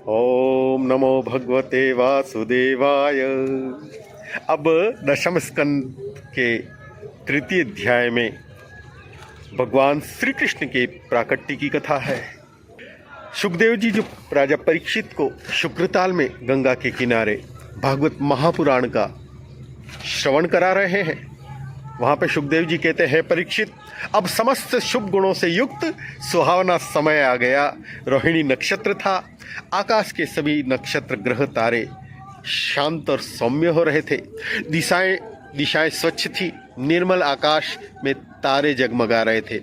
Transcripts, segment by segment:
ओम नमो भगवते वासुदेवाय। अब दशम स्कंद के तृतीय अध्याय में भगवान श्री कृष्ण के प्राकट्य की कथा है। सुखदेव जी जो राजा परीक्षित को शुक्रताल में गंगा के किनारे भागवत महापुराण का श्रवण करा रहे हैं, वहाँ पे सुखदेव जी कहते हैं, परीक्षित अब समस्त शुभ गुणों से युक्त सुहावना समय आ गया। रोहिणी नक्षत्र था, आकाश के सभी नक्षत्र ग्रह तारे शांत और सौम्य हो रहे थे। दिशाएं स्वच्छ थी, निर्मल आकाश में तारे जगमगा रहे थे।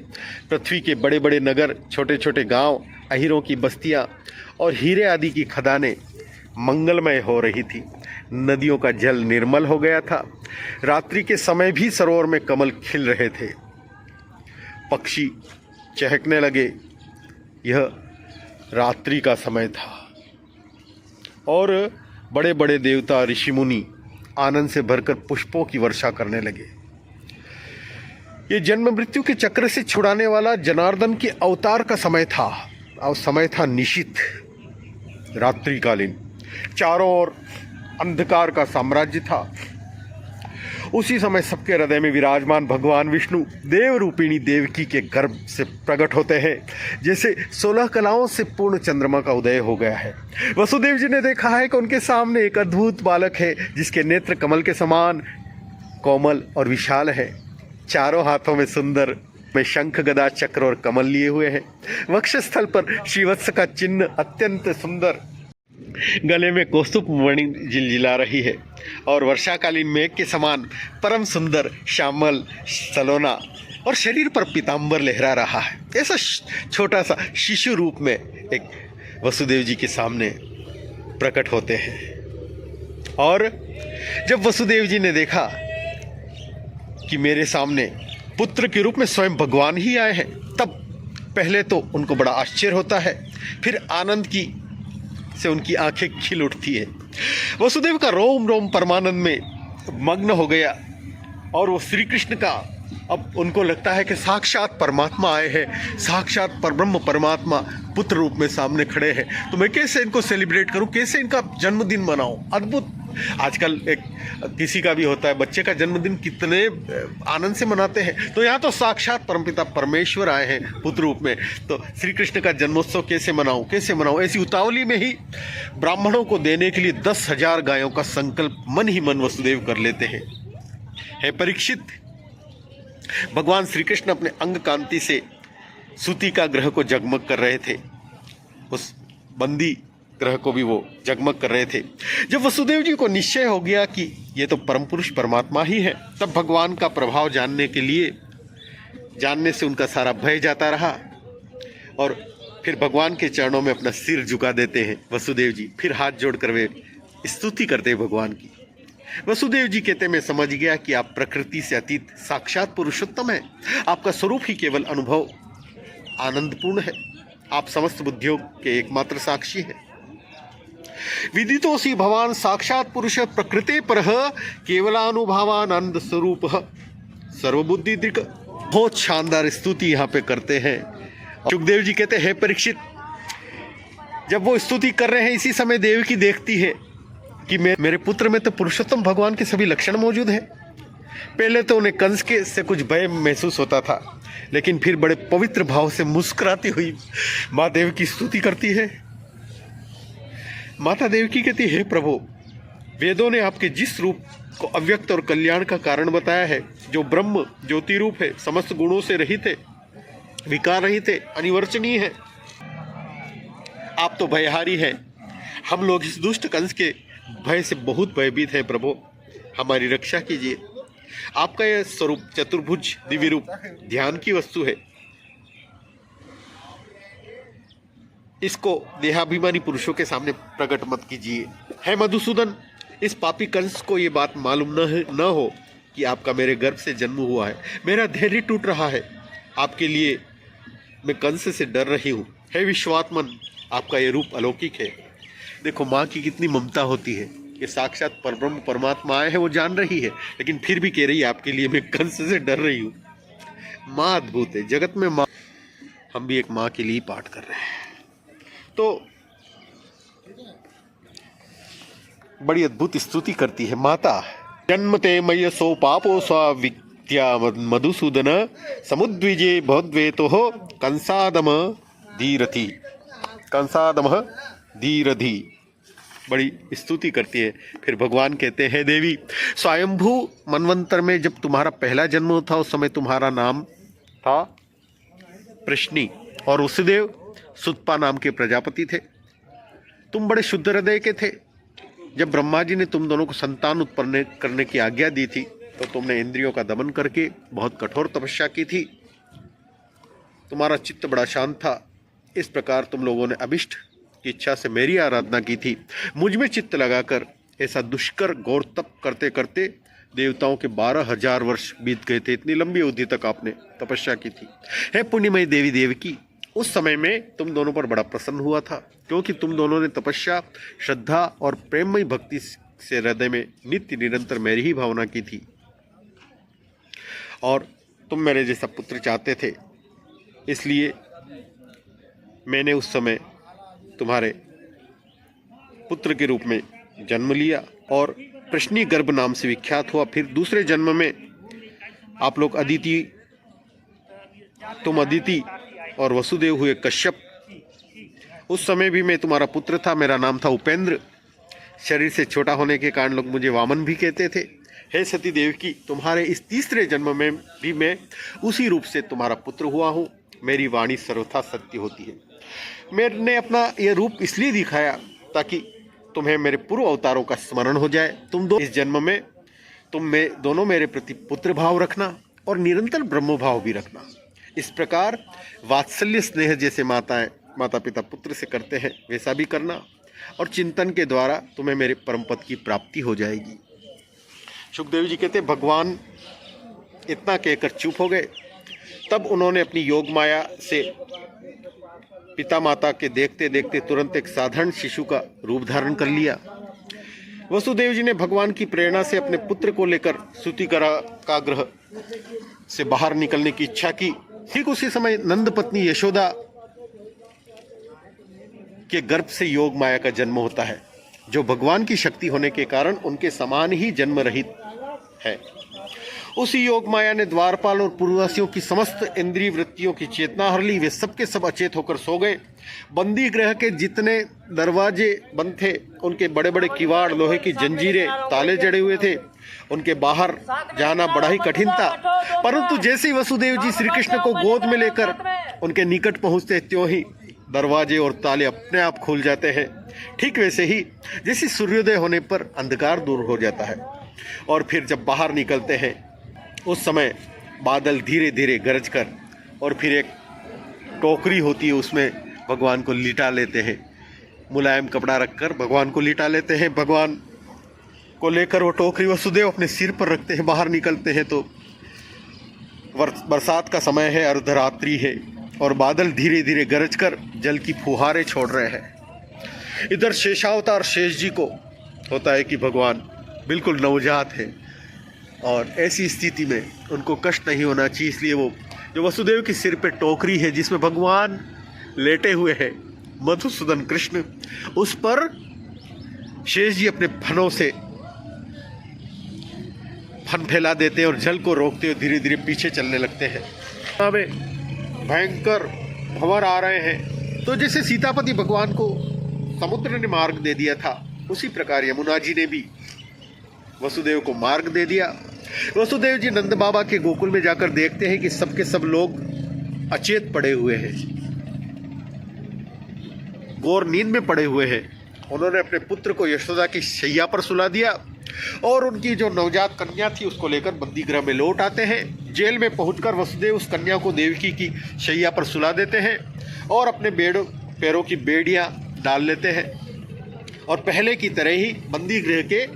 पृथ्वी के बड़े बड़े नगर, छोटे छोटे गांव, अहीरों की बस्तियां और हीरे आदि की खदानें मंगलमय हो रही थी। नदियों का जल निर्मल हो गया था। रात्रि के समय भी सरोवर में कमल खिल रहे थे। पक्षी चहकने लगे। यह रात्रि का समय था और बड़े बड़े देवता ऋषि मुनि आनंद से भरकर पुष्पों की वर्षा करने लगे। ये जन्म मृत्यु के चक्र से छुड़ाने वाला जनार्दन के अवतार का समय था और समय था निशित, रात्रिकालीन। चारों ओर अंधकार का साम्राज्य था। उसी समय सबके हृदय में विराजमान भगवान विष्णु देव रूपिणी देवकी के गर्भ से प्रकट होते हैं, जैसे 16 कलाओं से पूर्ण चंद्रमा का उदय हो गया है। वसुदेव जी ने देखा है कि उनके सामने एक अद्भुत बालक है, जिसके नेत्र कमल के समान कोमल और विशाल है। चारों हाथों में सुंदर में शंख गदा चक्र और कमल लिए हुए हैं। वक्षस्थल पर श्रीवत्स का चिन्ह अत्यंत सुंदर, गले में कौस्तुभ मणि जिलजिला रही है और वर्षाकालीन मेघ के समान परम सुंदर श्यामल सलोना और शरीर पर पीतांबर लहरा रहा है। ऐसा छोटा सा शिशु रूप में एक वसुदेव जी के सामने प्रकट होते हैं। और जब वसुदेव जी ने देखा कि मेरे सामने पुत्र के रूप में स्वयं भगवान ही आए हैं, तब पहले तो उनको बड़ा आश्चर्य होता है, फिर आनंद की से उनकी आंखें खिल उठती है। वसुदेव का रोम रोम परमानंद में मग्न हो गया और वो श्री कृष्ण का, अब उनको लगता है कि साक्षात परमात्मा आए हैं, साक्षात परब्रह्म परमात्मा पुत्र रूप में सामने खड़े हैं। तो मैं कैसे इनको सेलिब्रेट करूं, कैसे इनका जन्मदिन मनाऊं। अद्भुत, आजकल एक किसी का भी होता है, बच्चे का जन्मदिन कितने आनंद से मनाते हैं, तो यहाँ तो साक्षात परमपिता परमेश्वर आए हैं पुत्र रूप में, तो श्री कृष्ण का जन्मोत्सव कैसे मनाऊं। ऐसी उतावली में ही ब्राह्मणों को देने के लिए 10,000 गायों का संकल्प मन ही मन वसुदेव कर लेते हैं। हे परीक्षित, भगवान श्री कृष्ण अपने अंग कांति से सूती का ग्रह को जगमग कर रहे थे, उस बंदी ग्रह को भी वो जगमग कर रहे थे। जब वसुदेव जी को निश्चय हो गया कि ये तो परम पुरुष परमात्मा ही है, तब भगवान का प्रभाव जानने से उनका सारा भय जाता रहा और फिर भगवान के चरणों में अपना सिर झुका देते हैं वसुदेव जी। फिर हाथ जोड़कर वे स्तुति करते हैं भगवान की। वसुदेव जी कहते, मैं समझ गया कि आप प्रकृति से अतीत साक्षात पुरुषोत्तम हैं। आपका स्वरूप ही केवल अनुभव आनंदपूर्ण है। आप समस्त बुद्धियों के एकमात्र साक्षी हैं। विदितोऽसि भवान साक्षात पुरुष प्रकृते परः केवलानुभवानंद स्वरूप सर्वबुद्धि दृक्। बहुत शानदार स्तुति यहाँ पे करते हैं। सुखदेव जी कहते हैं, परीक्षित, जब वो स्तुति कर रहे हैं, इसी समय देवकी देखती है कि मेरे पुत्र में तो पुरुषोत्तम भगवान के सभी लक्षण मौजूद हैं। पहले तो उन्हें कंस के से कुछ भय महसूस होता था, लेकिन फिर बड़े पवित्र भाव से मुस्कुराती हुई माँ देव की स्तुति करती है। माता देवकी कहती है, प्रभु, वेदों ने आपके जिस रूप को अव्यक्त और कल्याण का कारण बताया है, जो ब्रह्म ज्योति रूप है, समस्त गुणों से रहित है, विकार रहित है, अनिवर्चनीय है, आप तो भयहारी हैं। हम लोग इस दुष्ट कंस के भय से बहुत भयभीत हैं। प्रभु, हमारी रक्षा कीजिए। आपका यह स्वरूप चतुर्भुज दिव्य रूप ध्यान की वस्तु है। इसको देहाभिमानी पुरुषों के सामने प्रकट मत कीजिए। है मधुसूदन, इस पापी कंस को ये बात मालूम न हो कि आपका मेरे गर्भ से जन्म हुआ है। मेरा धैर्य टूट रहा है। आपके लिए मैं कंस से डर रही हूँ। हे विश्वात्मन, आपका ये रूप अलौकिक है। देखो, माँ की कितनी ममता होती है कि साक्षात परब्रह्म परमात्मा आए हैं, वो जान रही है, लेकिन फिर भी कह रही है आपके लिए मैं कंस से डर रही हूँ। माँ अद्भुत है। जगत में माँ, हम भी एक माँ के लिए पाठ कर रहे हैं। तो बड़ी अद्भुत स्तुति करती है माता। जन्मते मय्य सो पापो स्वावित्या मधुसूदन समुद्विजे भवद्वेतो कंसादम धीरथि, कंसादम धीरधि। बड़ी स्तुति करती है। फिर भगवान कहते हैं देवी, स्वयंभू मनवंतर में जब तुम्हारा पहला जन्म था उस समय तुम्हारा नाम था प्रश्नि और वसुदेव सुतपा नाम के प्रजापति थे। तुम बड़े शुद्ध हृदय के थे। जब ब्रह्मा जी ने तुम दोनों को संतान उत्पन्न करने की आज्ञा दी थी तो तुमने इंद्रियों का दमन करके बहुत कठोर तपस्या की थी। तुम्हारा चित्त बड़ा शांत था। इस प्रकार तुम लोगों ने अभिष्ट की इच्छा से मेरी आराधना की थी। मुझ में चित्त लगाकर ऐसा दुष्कर घोर तप करते करते देवताओं के 12,000 वर्ष बीत गए थे। इतनी लंबी अवधि तक आपने तपस्या की थी। हे पुण्यमयी देवी देवकी, उस समय में तुम दोनों पर बड़ा प्रसन्न हुआ था, क्योंकि तुम दोनों ने तपस्या, श्रद्धा और प्रेममयी भक्ति से हृदय में नित्य निरंतर मेरी ही भावना की थी और तुम मेरे जैसा पुत्र चाहते थे। इसलिए मैंने उस समय तुम्हारे पुत्र के रूप में जन्म लिया और प्रश्नि गर्भ नाम से विख्यात हुआ। फिर दूसरे जन्म में आप लोग अदिति, तुम अदिति और वसुदेव हुए कश्यप। उस समय भी मैं तुम्हारा पुत्र था। मेरा नाम था उपेंद्र। शरीर से छोटा होने के कारण लोग मुझे वामन भी कहते थे। हे सती देवकी, तुम्हारे इस तीसरे जन्म में भी मैं उसी रूप से तुम्हारा पुत्र हुआ हूँ। मेरी वाणी सर्वथा सत्य होती है। मैंने अपना यह रूप इसलिए दिखाया ताकि तुम्हें मेरे पूर्व अवतारों का स्मरण हो जाए। तुम दो इस जन्म में दोनों मेरे प्रति पुत्र भाव रखना और निरंतर ब्रह्म भाव भी रखना। इस प्रकार वात्सल्य स्नेह जैसे माता पिता पुत्र से करते हैं वैसा भी करना और चिंतन के द्वारा तुम्हें मेरे परम पद की प्राप्ति हो जाएगी। सुखदेव जी कहते भगवान इतना कहकर चुप हो गए। तब उन्होंने अपनी योग माया से पिता माता के देखते देखते तुरंत एक साधारण शिशु का रूप धारण कर लिया। वसुदेव जी ने भगवान की प्रेरणा से अपने पुत्र को लेकर सूतिकाग्रह से बाहर निकलने की इच्छा की। ठीक उसी समय नंद पत्नी यशोदा के गर्भ से योग माया का जन्म होता है, जो भगवान की शक्ति होने के कारण उनके समान ही जन्म रहित है। उसी योग माया ने द्वारपाल और पूर्ववासियों की समस्त इंद्रिय वृत्तियों की चेतना हर ली। वे सबके सब अचेत होकर सो गए। बंदी गृह के जितने दरवाजे बंद थे, उनके बड़े बड़े किवाड़, लोहे की जंजीरें, ताले जड़े हुए थे। उनके बाहर जाना बड़ा ही कठिन था। परंतु जैसे ही वसुदेव जी श्री कृष्ण को गोद में लेकर उनके निकट पहुंचते, त्यों ही दरवाजे और ताले अपने आप खुल जाते हैं। ठीक वैसे ही जैसे सूर्योदय होने पर अंधकार दूर हो जाता है। और फिर जब बाहर निकलते हैं उस समय बादल धीरे धीरे गरज कर और फिर एक टोकरी होती है, उसमें भगवान को लिटा लेते हैं। मुलायम कपड़ा रखकर भगवान को लिटा लेते हैं। भगवान को लेकर वो टोकरी वसुदेव अपने सिर पर रखते हैं। बाहर निकलते हैं तो बरसात का समय है, अर्धरात्रि है और बादल धीरे धीरे गरज कर जल की फुहारें छोड़ रहे हैं। इधर शेषावतार शेष जी को होता है कि भगवान बिल्कुल नवजात है और ऐसी स्थिति में उनको कष्ट नहीं होना चाहिए, इसलिए वो जो वसुदेव के सिर पे टोकरी है जिसमें भगवान लेटे हुए हैं, मधुसूदन कृष्ण, उस पर शेष जी अपने फनों से फन फैला देते हैं और जल को रोकते हुए धीरे धीरे पीछे चलने लगते हैं। भयंकर भंवर आ रहे हैं। तो जैसे सीतापति भगवान को समुद्र ने मार्ग दे दिया था, उसी प्रकार यमुना जी ने भी वसुदेव को मार्ग दे दिया। वसुदेव जी नंद बाबा के गोकुल में जाकर देखते हैं कि सबके सब लोग अचेत पड़े हुए हैं, घोर नींद में पड़े हुए हैं। उन्होंने अपने पुत्र को यशोदा की शैया पर सुला दिया और उनकी जो नवजात कन्या थी उसको लेकर बंदीगृह में लौट आते हैं। जेल में पहुंचकर वसुदेव उस कन्या को देवकी की शैया पर सुला देते हैं और अपने पैरों की बेड़ियां डाल लेते हैं और पहले की तरह ही बंदीगृह के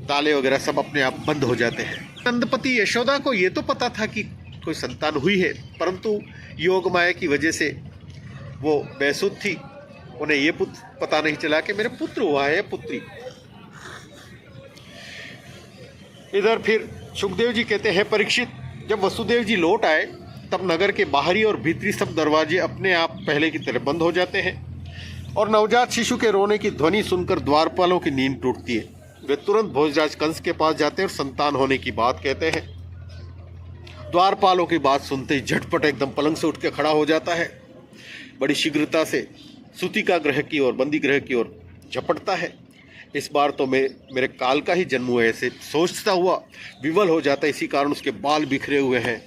ताले वगैरह सब अपने आप बंद हो जाते हैं। नंदपति यशोदा को ये तो पता था कि कोई संतान हुई है, परंतु योग माया की वजह से वो बेसुध थी। उन्हें ये पता नहीं चला कि मेरे पुत्र हुआ है, पुत्री। इधर फिर सुखदेव जी कहते हैं, परीक्षित, जब वसुदेव जी लौट आए तब नगर के बाहरी और भीतरी सब दरवाजे अपने आप पहले की तरह बंद हो जाते हैं। और नवजात शिशु के रोने की ध्वनि सुनकर द्वारपालों की नींद टूटती है। वे तुरंत भोजराज कंस के पास जाते हैं और संतान होने की बात कहते हैं। द्वारपालों की बात सुनते ही झटपट एकदम पलंग से उठ के खड़ा हो जाता है। बड़ी शीघ्रता से सूतिका ग्रह की ओर, बंदी ग्रह की ओर झपटता है। इस बार तो मेरे काल का ही जन्म हुआ है, ऐसे सोचता हुआ विवल हो जाता है। इसी कारण उसके बाल बिखरे हुए हैं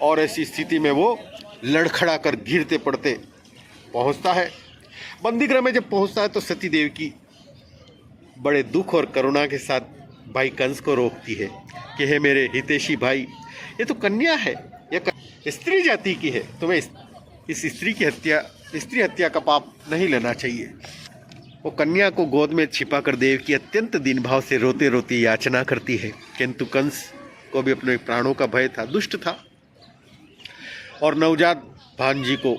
और ऐसी स्थिति में वो लड़खड़ा कर गिरते पड़ते पहुंचता है। बंदीगृह में जब पहुंचता है तो सती देव की बड़े दुख और करुणा के साथ भाई कंस को रोकती है कि हे मेरे हितैषी भाई, ये तो कन्या है, ये स्त्री जाति की है, तुम्हें इस स्त्री हत्या का पाप नहीं लेना चाहिए। वो कन्या को गोद में छिपाकर देव की अत्यंत दीन भाव से रोते रोते याचना करती है। किंतु कंस को भी अपने प्राणों का भय था, दुष्ट था और नवजात भांजी को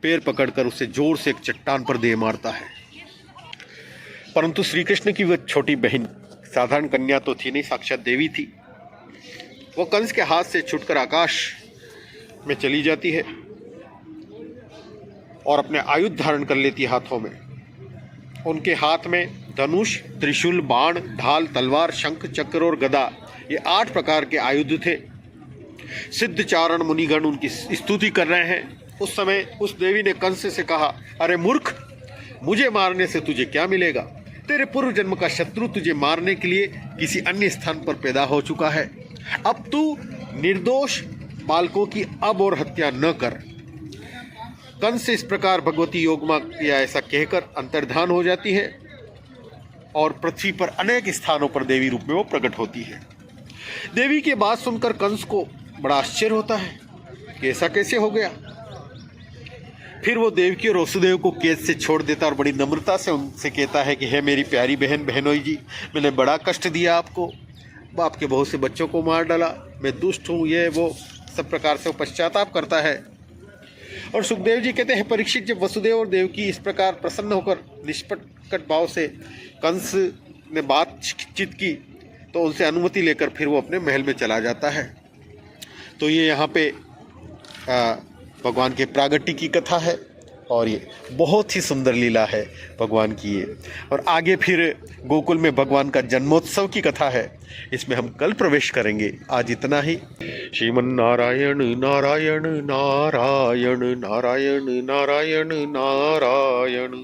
पैर पकड़कर उसे जोर से एक चट्टान पर दे मारता है। परंतु श्री कृष्ण की वह छोटी बहन साधारण कन्या तो थी नहीं, साक्षात देवी थी। वो कंस के हाथ से छूटकर आकाश में चली जाती है और अपने आयुध धारण कर लेती है हाथों में। उनके हाथ में धनुष, त्रिशूल, बाण, ढाल, तलवार, शंख, चक्र और गदा, ये 8 प्रकार के आयुध थे। सिद्धचारण मुनिगण उनकी स्तुति कर रहे हैं। उस समय उस देवी ने कंस से कहा, अरे मूर्ख, मुझे मारने से तुझे क्या मिलेगा? तेरे पूर्व जन्म का शत्रु तुझे मारने के लिए किसी अन्य स्थान पर पैदा हो चुका है। अब तू निर्दोष बालकों की अब और हत्या न कर। कंस इस प्रकार भगवती योगमा या ऐसा कहकर अंतर्धान हो जाती है और पृथ्वी पर अनेक स्थानों पर देवी रूप में वो प्रकट होती है। देवी की बात सुनकर कंस को बड़ा आश्चर्य होता है कि ऐसा कैसे हो गया। फिर वो देवकी और वसुदेव को कैद से छोड़ देता और बड़ी नम्रता से उनसे कहता है कि हे मेरी प्यारी बहन बहनोई जी, मैंने बड़ा कष्ट दिया आपको, बाप के बहुत से बच्चों को मार डाला, मैं दुष्ट हूँ, ये वो सब प्रकार से वो पश्चाताप करता है। और सुखदेव जी कहते हैं, परीक्षित, जब वसुदेव और देवकी इस प्रकार प्रसन्न होकर निष्कट भाव से कंस ने बातचीत की तो उनसे अनुमति लेकर फिर वो अपने महल में चला जाता है। तो ये यहाँ पे भगवान के प्रागट्य की कथा है और ये बहुत ही सुंदर लीला है भगवान की ये। और आगे फिर गोकुल में भगवान का जन्मोत्सव की कथा है, इसमें हम कल प्रवेश करेंगे। आज इतना ही। श्रीमन नारायण नारायण नारायण नारायण नारायण नारायण।